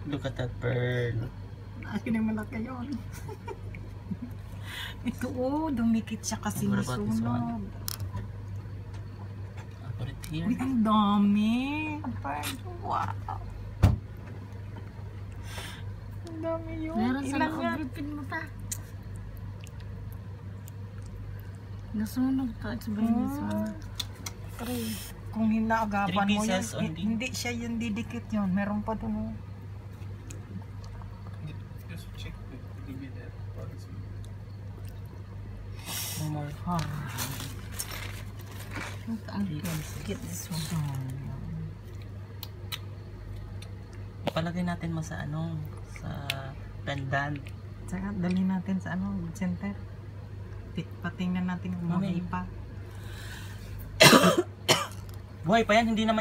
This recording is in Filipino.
Look at that pearl. Akin naman na kayo. Ito dumikit siya kasi What about this nasunog. one? I'll put it here. Uy, ang dami. Wow. Ang dami yun. Meron sa Ilan loob. yan? Ripin mo pa. Nasunog pa. Sabihin mo sa Kung hinaagapan 3 mo yun, pieces only. hindi siya yung didikit yun. Meron pa dun. Just check the DVD parts. Oh my Get this one. Palagay natin mo sa ano, sa pendant. Saka dali natin sa center. Patingnan natin kung Mami. buhay pa. Buhay pa yan, hindi naman